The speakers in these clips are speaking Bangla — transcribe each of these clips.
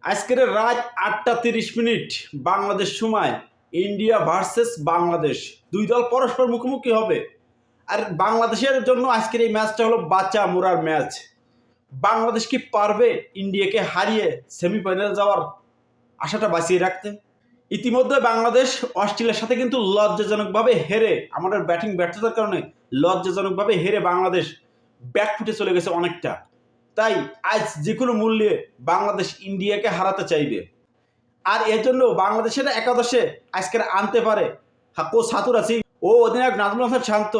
আজকের রাত 8:30 বাংলাদেশ সময় ইন্ডিয়া ভার্সেস বাংলাদেশ, দুই দল পরস্পর মুখোমুখি হবে। আর বাংলাদেশের জন্য আজকের এই ম্যাচটা হলো বাঁচা মোরার ম্যাচ। বাংলাদেশ কি পারবে ইন্ডিয়াকে হারিয়ে সেমিফাইনালে যাওয়ার আশাটা বাঁচিয়ে রাখতে? ইতিমধ্যে বাংলাদেশ অস্ট্রেলিয়ার সাথে কিন্তু লজ্জাজনকভাবে হেরে, আমাদের ব্যাটিং ব্যর্থতার কারণে লজ্জাজনকভাবে হেরে বাংলাদেশ ব্যাকফুটে চলে গেছে অনেকটা। তাই আজ যে কোনো মূল্যে বাংলাদেশ ইন্ডিয়াকে হারাতে চাইবে। আর এর জন্য বাংলাদেশের একাদশে আজকের আনতে পারে কোচ হাতুরা সিং ও অধিনায়ক নাজমুল হাসান শান্ত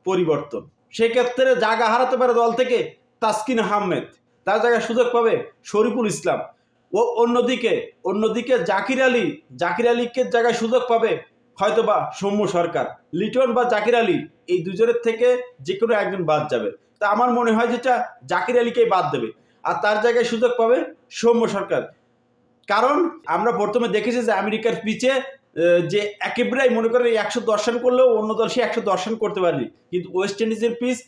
পরিবর্তন। সেক্ষেত্রে জায়গা হারাতে পারে দল থেকে তাসকিন আহমেদ, তার জায়গায় সুযোগ পাবে শরীফুল ইসলাম। ও অন্যদিকে জাকির আলীকে জায়গায় সুযোগ পাবে হয়তোবা সৌম্য সরকার। লিটন বা জাকির আলী এই দুজনের থেকে যে কোনো একজন বাদ যাবে। তা আমার মনে হয় যেটা জাকির আলীকেই বাদ দেবে, আর তার জায়গায় সুযোগ পাবে সৌম্য সরকার। কারণ আমরা প্রথমে দেখেছি যে আমেরিকার পিচে যে একেবারেই মনে করেন 110 রান করলেও অন্য দল সে 110 রান করতে পারেনি, কিন্তু ওয়েস্ট ইন্ডিজের পিচ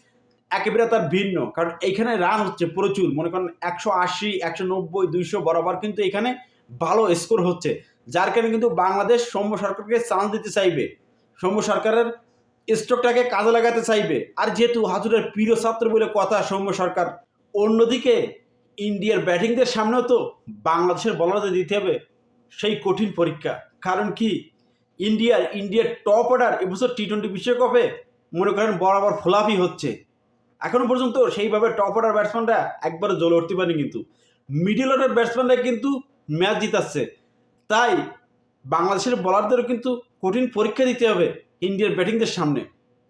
একেবারে তার ভিন্ন। কারণ এইখানে রান হচ্ছে প্রচুর, মনে করেন 180, 190, 200 বরাবর কিন্তু এখানে ভালো স্কোর হচ্ছে। যার কারণে কিন্তু বাংলাদেশ সৌম্য সরকারকে চান্স দিতে চাইবে, সৌম্য সরকারের স্ট্রোকটাকে কাজে লাগাতে চাইবে। আর যেহেতু হাতুরের প্রিয় ছাত্র বলে কথা সৌম্য সরকার, অন্যদিকে ইন্ডিয়ার ব্যাটিংদের সামনেও তো বাংলাদেশের বলারদের দিতে হবে সেই কঠিন পরীক্ষা। কারণ কি, ইন্ডিয়ার টপ অর্ডার এবছর টি-20 বিশ্বকাপে মনে করেন বরাবর ফোলাফি হচ্ছে। এখনো পর্যন্ত সেইভাবে টপ অর্ডার ব্যাটসম্যানরা একবারে জ্বলে উঠতে পারেনি, কিন্তু মিডিল অর্ডার ব্যাটসম্যানরা কিন্তু ম্যাচ জিতাচ্ছে। তাই বাংলাদেশের বলারদেরও কিন্তু কঠিন পরীক্ষা দিতে হবে ইন্ডিয়ার ব্যাটিংদের সামনে।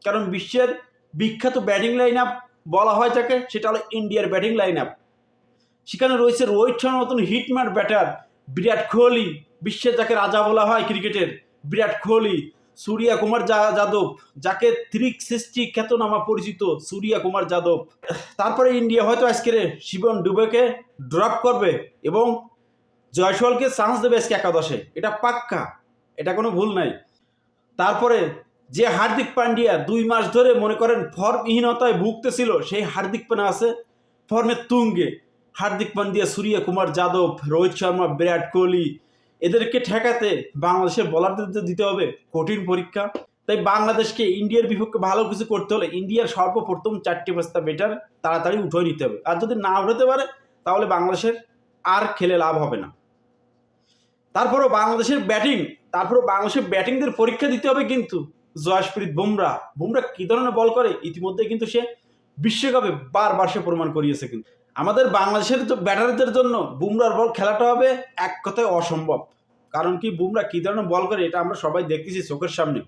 কারণ বিশ্বের বিখ্যাত ব্যাটিং লাইন আপ বলা হয় যাকে, সেটা হলো ইন্ডিয়ার ব্যাটিং লাইন আপ। সেখানে রয়েছে রোহিত শর্মার মতন হিটম্যান ব্যাটার, বিরাট কোহলি, বিশ্বের যাকে রাজা বলা হয় ক্রিকেটের, বিরাট কোহলি, সূর্য কুমার যাদব, যাকে 360 খ্যাতনামা পরিচিত সূর্য কুমার যাদব। তারপরে ইন্ডিয়া হয়তো আজকের শিবম দুবেকে ড্রপ করবে এবং জয়সওয়ালকে চান্স দেবে আজকে একাদশে, এটা পাক্কা, এটা কোনো ভুল নাই। তারপরে যে হার্দিক পান্ডিয়া 2 মাস ধরে মনে করেন ফর্মহীনতায় ভুগতেছিল, সেই হার্দিক পান্ডিয়া আছে ফর্মের তুঙ্গে। হার্দিক পান্ডিয়া, সূর্য কুমার যাদব, রোহিত শর্মা, বিরাট কোহলি, এদেরকে ঠেকাতে বাংলাদেশের বোলারদের দিতে হবে কঠিন পরীক্ষা। তাই বাংলাদেশকে ইন্ডিয়ার বিপক্ষে ভালো কিছু করতে হলে ইন্ডিয়ার সর্বপ্রথম 4-5টা ব্যাটার তাড়াতাড়ি উঠে নিতে হবে। আর যদি না উঠাতে পারে তাহলে বাংলাদেশের আর খেলে লাভ হবে না। তারপরও বাংলাদেশের ব্যাটিংদের পরীক্ষা দিতে হবে কিন্তু জশপ্রীত বুমরা কী ধরনের বল করে ইতিমধ্যে কিন্তু সে বিশ্বকাপে বারবার সে প্রমাণ করিয়েছে। কিন্তু আমাদের বাংলাদেশের ব্যাটারদের জন্য বুমরার বল খেলাটা হবে এক কথায় অসম্ভব। কারণ কি, বুমরা কী ধরনের বল করে এটা আমরা সবাই দেখতেছি চোখের সামনে।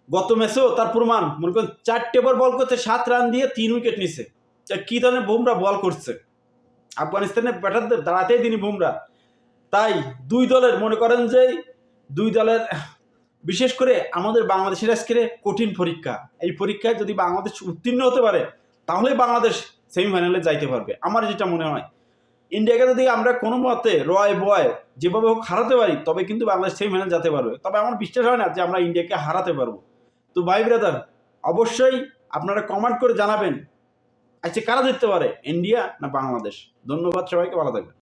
গত ম্যাচেও তার প্রমাণ, মনে করেন 4 ওভার বল করতে 7 রান দিয়ে 3 উইকেট নিছে। কী ধরনের বুমরা বল করছে, আফগানিস্তানের ব্যাটারদের দাঁড়াতেই দিনি বুমরা। তাই দুই দলের মনে করেন যে বিশেষ করে আমাদের বাংলাদেশের আজকের কঠিন পরীক্ষা। এই পরীক্ষায় যদি বাংলাদেশ উত্তীর্ণ হতে পারে তাহলে বাংলাদেশ সেমিফাইনালে যাইতে পারবে। আমার যেটা মনে হয়, ইন্ডিয়াকে যদি আমরা কোনো মতে বয় যেভাবে হোক হারাতে পারি তবে কিন্তু বাংলাদেশ সেমিফাইনাল যেতে পারবে। তবে আমার বিশ্বাস হয় না যে আমরা ইন্ডিয়াকে হারাতে পারবো। তো ভাই ব্রাদার, অবশ্যই আপনারা কমেন্ট করে জানাবেন আজকে কারা জিততে পারে, ইন্ডিয়া না বাংলাদেশ। ধন্যবাদ সবাইকে, ভালো থাকবেন।